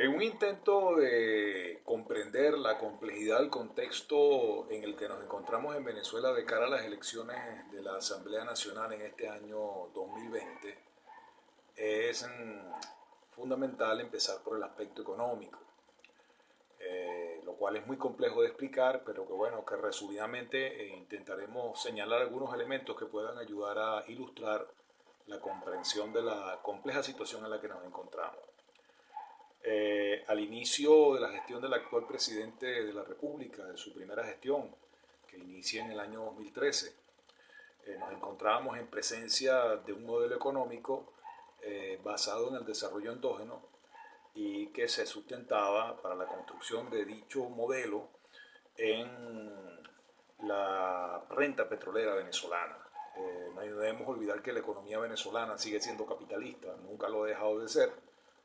En un intento de comprender la complejidad del contexto en el que nos encontramos en Venezuela de cara a las elecciones de la Asamblea Nacional en este año 2020, es fundamental empezar por el aspecto económico, lo cual es muy complejo de explicar, pero que bueno, que resumidamente intentaremos señalar algunos elementos que puedan ayudar a ilustrar la comprensión de la compleja situación en la que nos encontramos. Al inicio de la gestión del actual presidente de la República, de su primera gestión, que inicia en el año 2013, nos encontrábamos en presencia de un modelo económico basado en el desarrollo endógeno y que se sustentaba para la construcción de dicho modelo en la renta petrolera venezolana. No debemos olvidar que la economía venezolana sigue siendo capitalista, nunca lo ha dejado de ser,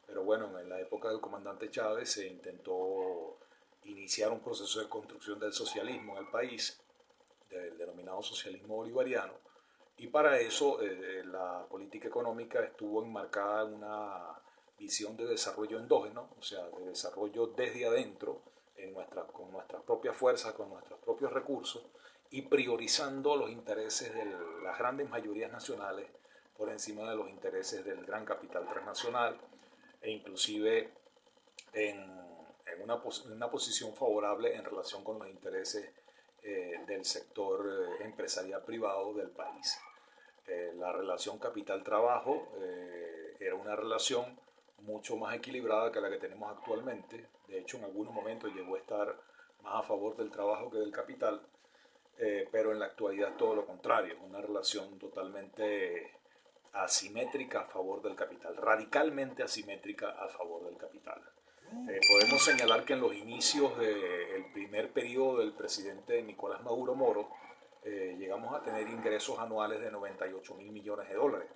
pero bueno, en la época del comandante Chávez se intentó iniciar un proceso de construcción del socialismo en el país, del denominado socialismo bolivariano, y para eso la política económica estuvo enmarcada en una visión de desarrollo endógeno, o sea, de desarrollo desde adentro, con nuestras propias fuerzas, con nuestros propios recursos, y priorizando los intereses de las grandes mayorías nacionales por encima de los intereses del gran capital transnacional, e inclusive en una posición favorable en relación con los intereses del sector empresarial privado del país. La relación capital-trabajo era una relación mucho más equilibrada que la que tenemos actualmente. De hecho, en algunos momentos llegó a estar más a favor del trabajo que del capital, pero en la actualidad todo lo contrario, una relación totalmente asimétrica a favor del capital, radicalmente asimétrica a favor del capital. Podemos señalar que en los inicios del primer periodo del presidente Nicolás Maduro Moro, llegamos a tener ingresos anuales de 98 mil millones de dólares.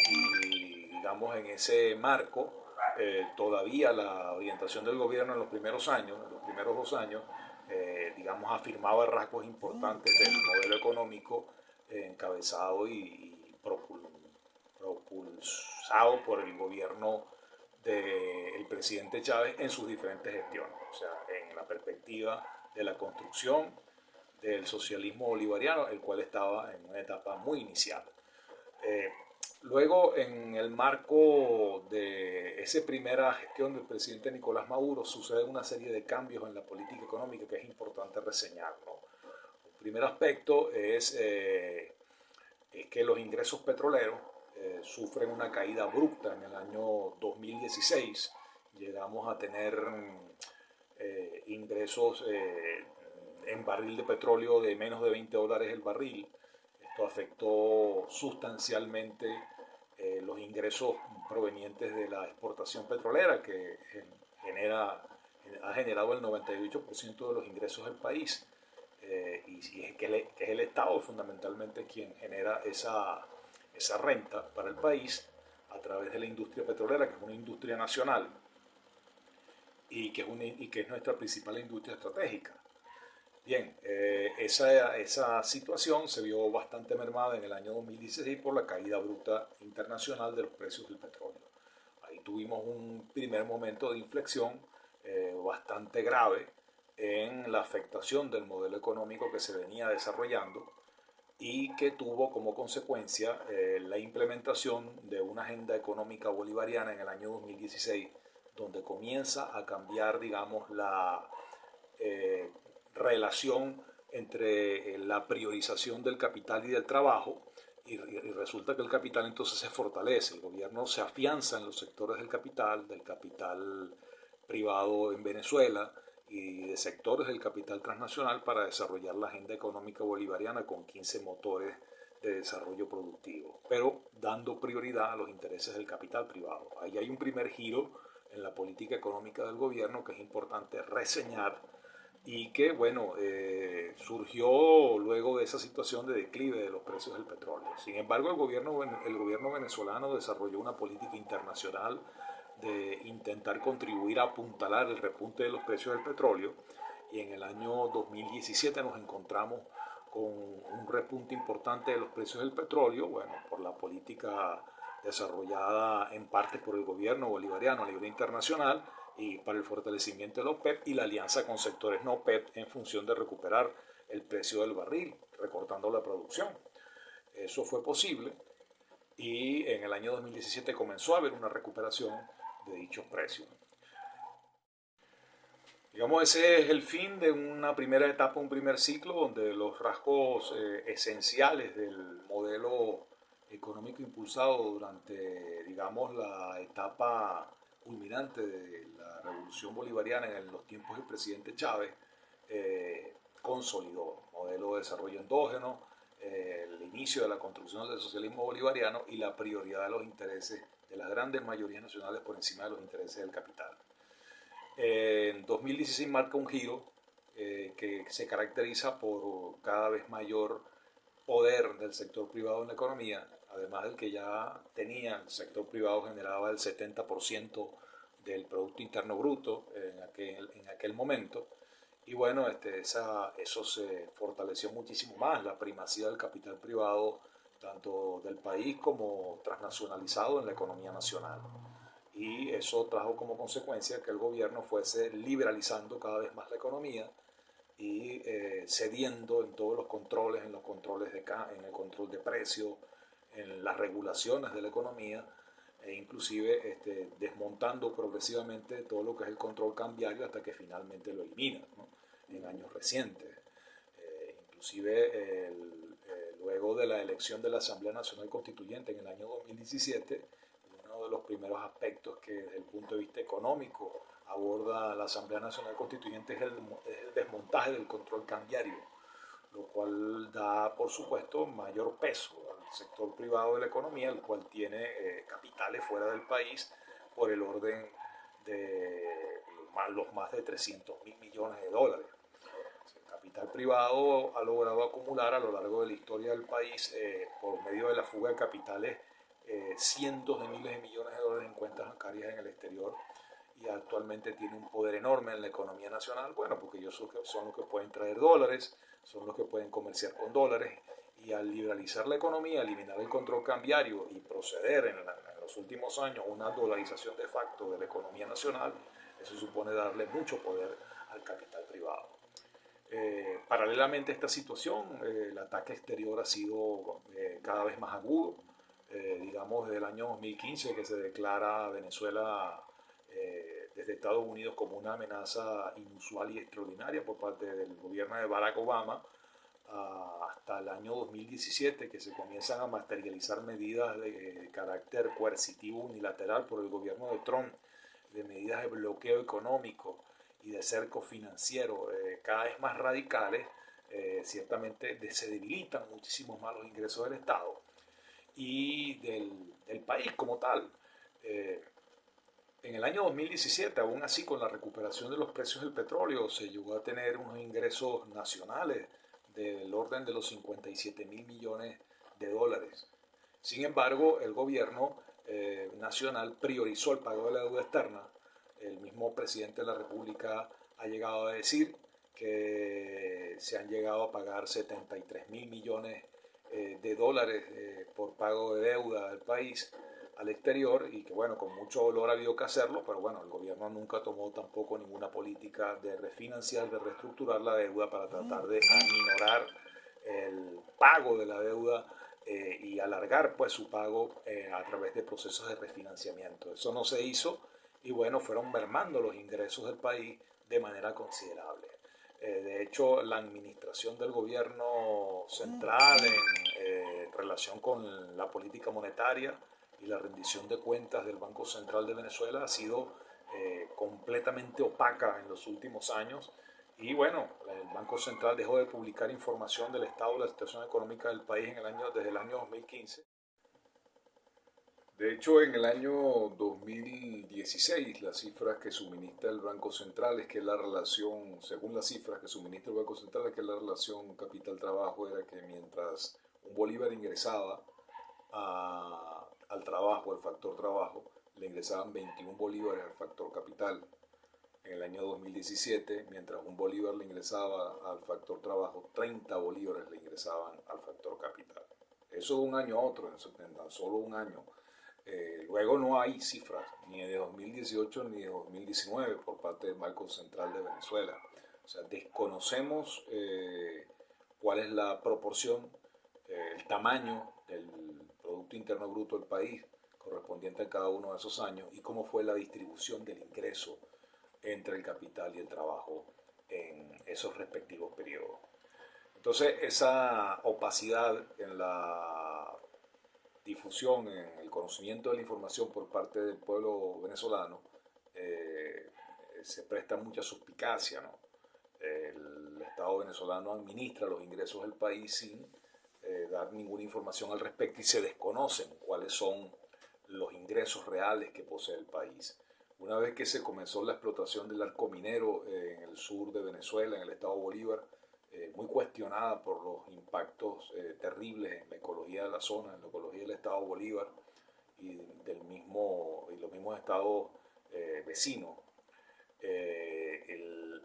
Y digamos en ese marco, todavía la orientación del gobierno en los primeros años, en los primeros 2 años, digamos, afirmaba rasgos importantes del modelo económico encabezado y propulsado por el gobierno del presidente Chávez en sus diferentes gestiones, o sea, en la perspectiva de la construcción del socialismo bolivariano, el cual estaba en una etapa muy inicial. Eh, Luego, en el marco de esa primera gestión del presidente Nicolás Maduro, sucede una serie de cambios en la política económica que es importante reseñar, ¿no? El primer aspecto es que los ingresos petroleros sufren una caída abrupta en el año 2016. Llegamos a tener ingresos en barril de petróleo de menos de $20 el barril. Esto afectó sustancialmente los ingresos provenientes de la exportación petrolera, que ha generado el 98% de los ingresos del país. Y es que es el Estado fundamentalmente quien genera esa renta para el país a través de la industria petrolera, que es una industria nacional y que es nuestra principal industria estratégica. Bien, esa situación se vio bastante mermada en el año 2016 por la caída bruta internacional de los precios del petróleo. Ahí tuvimos un primer momento de inflexión bastante grave en la afectación del modelo económico que se venía desarrollando y que tuvo como consecuencia la implementación de una agenda económica bolivariana en el año 2016, donde comienza a cambiar, digamos, la eh, relación entre la priorización del capital y del trabajo, y resulta que el capital entonces se fortalece, el gobierno se afianza en los sectores del capital privado en Venezuela y de sectores del capital transnacional para desarrollar la agenda económica bolivariana con 15 motores de desarrollo productivo, pero dando prioridad a los intereses del capital privado. Ahí hay un primer giro en la política económica del gobierno que es importante reseñar y que, bueno, surgió luego de esa situación de declive de los precios del petróleo. Sin embargo, el gobierno venezolano desarrolló una política internacional de intentar contribuir a apuntalar el repunte de los precios del petróleo, y en el año 2017 nos encontramos con un repunte importante de los precios del petróleo, bueno, por la política desarrollada en parte por el gobierno bolivariano a nivel internacional y para el fortalecimiento de la OPEP y la alianza con sectores no OPEP en función de recuperar el precio del barril, recortando la producción. Eso fue posible y en el año 2017 comenzó a haber una recuperación de dichos precios. Digamos, ese es el fin de una primera etapa, un primer ciclo, donde los rasgos esenciales del modelo económico impulsado durante, digamos, la etapa culminante de la revolución bolivariana en los tiempos del presidente Chávez, consolidó modelo de desarrollo endógeno, el inicio de la construcción del socialismo bolivariano y la prioridad de los intereses de las grandes mayorías nacionales por encima de los intereses del capital. En 2016 marca un giro que se caracteriza por cada vez mayor poder del sector privado en la economía, además del que ya tenía el sector privado generaba el 70% del Producto Interno Bruto en aquel momento. Y bueno, eso se fortaleció muchísimo más, la primacía del capital privado, tanto del país como transnacionalizado en la economía nacional. Y eso trajo como consecuencia que el gobierno fuese liberalizando cada vez más la economía y cediendo en todos los controles, en los controles en el control de precios, en las regulaciones de la economía, e inclusive desmontando progresivamente todo lo que es el control cambiario hasta que finalmente lo elimina, ¿no? En años recientes. Inclusive luego de la elección de la Asamblea Nacional Constituyente en el año 2017, uno de los primeros aspectos que desde el punto de vista económico aborda la Asamblea Nacional Constituyente es el desmontaje del control cambiario, lo cual da, por supuesto, mayor peso al sector privado de la economía, el cual tiene capitales fuera del país por el orden de los más de 300.000 millones de dólares. El capital privado ha logrado acumular a lo largo de la historia del país, por medio de la fuga de capitales, cientos de miles de millones de dólares en cuentas bancarias en el exterior, y actualmente tiene un poder enorme en la economía nacional, bueno, porque ellos son los que pueden traer dólares, son los que pueden comerciar con dólares, y al liberalizar la economía, eliminar el control cambiario y proceder en los últimos años a una dolarización de facto de la economía nacional, eso supone darle mucho poder al capital privado. Paralelamente a esta situación, el ataque exterior ha sido cada vez más agudo. Digamos, desde el año 2015 que se declara a Venezuela desde Estados Unidos como una amenaza inusual y extraordinaria por parte del gobierno de Barack Obama, hasta el año 2017 que se comienzan a materializar medidas de carácter coercitivo unilateral por el gobierno de Trump, de medidas de bloqueo económico y de cerco financiero cada vez más radicales. Ciertamente se debilitan muchísimo más los ingresos del Estado y del país como tal. En el año 2017, aún así, con la recuperación de los precios del petróleo, se llegó a tener unos ingresos nacionales del orden de los 57.000 millones de dólares. Sin embargo, el gobierno nacional priorizó el pago de la deuda externa. El mismo presidente de la República ha llegado a decir que se han llegado a pagar 73.000 millones de dólares por pago de deuda del país al exterior, y que bueno, con mucho dolor ha habido que hacerlo, pero bueno, el gobierno nunca tomó tampoco ninguna política de refinanciar, de reestructurar la deuda para tratar de aminorar el pago de la deuda y alargar pues su pago a través de procesos de refinanciamiento. Eso no se hizo y bueno, fueron mermando los ingresos del país de manera considerable. De hecho, la administración del gobierno central en relación con la política monetaria y la rendición de cuentas del Banco Central de Venezuela ha sido completamente opaca en los últimos años. Y bueno, el Banco Central dejó de publicar información del estado de la situación económica del país desde el año 2015. De hecho, en el año 2016, las cifras que suministra el Banco Central es que la relación, según las cifras que suministra el Banco Central, es que la relación capital-trabajo era que mientras un bolívar ingresaba al trabajo, al factor trabajo, le ingresaban 21 bolívares al factor capital. En el año 2017, mientras un bolívar le ingresaba al factor trabajo, 30 bolívares le ingresaban al factor capital. Eso de un año a otro, en tan solo un año. Luego no hay cifras ni de 2018 ni de 2019 por parte del Banco Central de Venezuela. O sea, desconocemos cuál es la proporción, el tamaño del Producto Interno Bruto del país correspondiente a cada uno de esos años y cómo fue la distribución del ingreso entre el capital y el trabajo en esos respectivos periodos. Entonces, esa opacidad en la difusión, en el conocimiento de la información por parte del pueblo venezolano, eh, se presta mucha suspicacia, ¿no? El Estado venezolano administra los ingresos del país sin dar ninguna información al respecto y se desconocen cuáles son los ingresos reales que posee el país. Una vez que se comenzó la explotación del arco minero en el sur de Venezuela, en el estado Bolívar, muy cuestionada por los impactos terribles en la ecología de la zona, en la ecología del estado Bolívar y, y los mismos estados vecinos,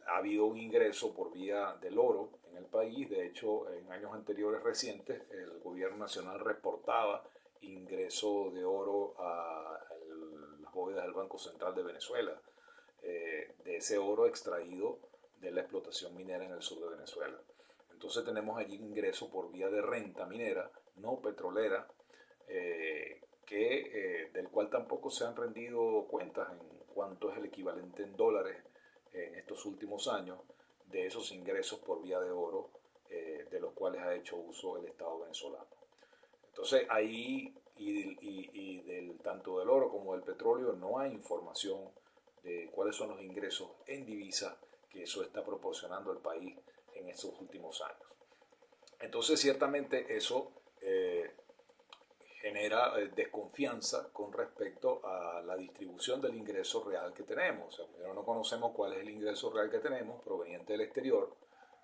ha habido un ingreso por vía del oro en el país. De hecho, en años anteriores recientes, el gobierno nacional reportaba ingreso de oro a las bóvedas del Banco Central de Venezuela, de ese oro extraído de la explotación minera en el sur de Venezuela. Entonces tenemos allí ingreso por vía de renta minera, no petrolera, del cual tampoco se han rendido cuentas en cuánto es el equivalente en dólares en estos últimos años de esos ingresos por vía de oro, de los cuales ha hecho uso el Estado venezolano. Entonces ahí tanto del oro como del petróleo no hay información de cuáles son los ingresos en divisas que eso está proporcionando al país en estos últimos años. Entonces ciertamente eso genera desconfianza con respecto a la distribución del ingreso real que tenemos. O sea, primero no conocemos cuál es el ingreso real que tenemos proveniente del exterior,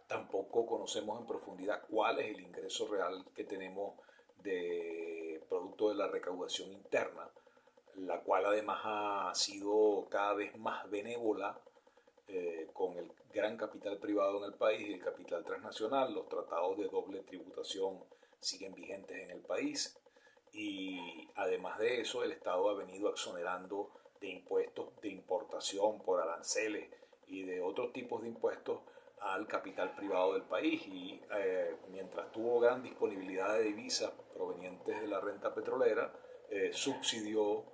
tampoco conocemos en profundidad cuál es el ingreso real que tenemos de producto de la recaudación interna, la cual además ha sido cada vez más benévola con el gran capital privado en el país y el capital transnacional. Los tratados de doble tributación siguen vigentes en el país y además de eso el Estado ha venido exonerando de impuestos de importación por aranceles y de otros tipos de impuestos al capital privado del país y mientras tuvo gran disponibilidad de divisas provenientes de la renta petrolera, subsidió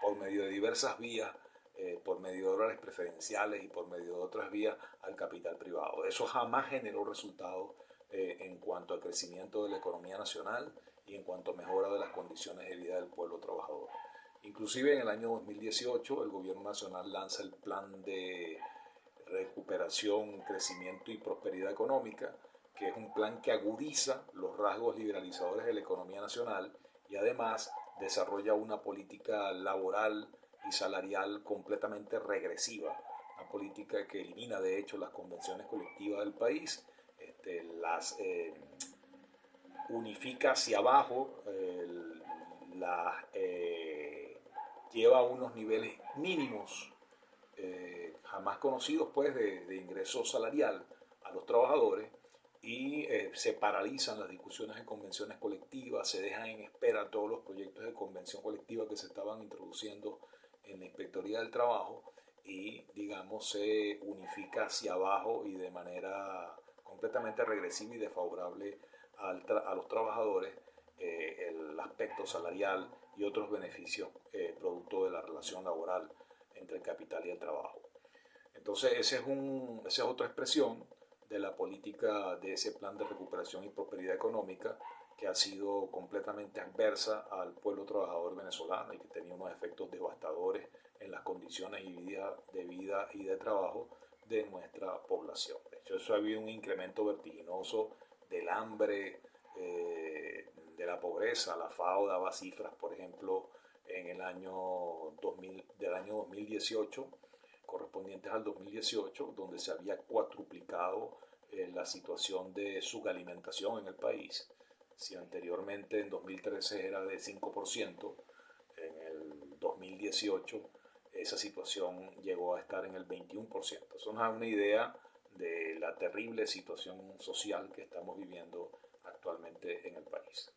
por medio de diversas vías, por medio de dólares preferenciales y por medio de otras vías al capital privado. Eso jamás generó resultados en cuanto al crecimiento de la economía nacional y en cuanto a mejora de las condiciones de vida del pueblo trabajador. Inclusive en el año 2018 el gobierno nacional lanza el plan de recuperación, crecimiento y prosperidad económica, que es un plan que agudiza los rasgos liberalizadores de la economía nacional y además desarrolla una política laboral y salarial completamente regresiva, una política que elimina de hecho las convenciones colectivas del país, las unifica hacia abajo, lleva a unos niveles mínimos jamás conocidos pues de ingreso salarial a los trabajadores y se paralizan las discusiones de convenciones colectivas, se dejan en espera todos los proyectos de convención colectiva que se estaban introduciendo en la Inspectoría del Trabajo y digamos se unifica hacia abajo y de manera completamente regresiva y desfavorable a los trabajadores el aspecto salarial y otros beneficios producto de la relación laboral entre el capital y el trabajo. Entonces esa es otra expresión de la política de ese plan de recuperación y prosperidad económica que ha sido completamente adversa al pueblo trabajador venezolano y que tenía unos efectos devastadores en las condiciones de vida y de trabajo de nuestra población. De hecho, eso ha habido un incremento vertiginoso del hambre, de la pobreza. La FAO daba cifras, por ejemplo, en el año 2000, del año 2018, correspondientes al 2018, donde se había cuatruplicado la situación de subalimentación en el país. Si anteriormente en 2013 era de 5%, en el 2018 esa situación llegó a estar en el 21%. Eso nos da una idea de la terrible situación social que estamos viviendo actualmente en el país.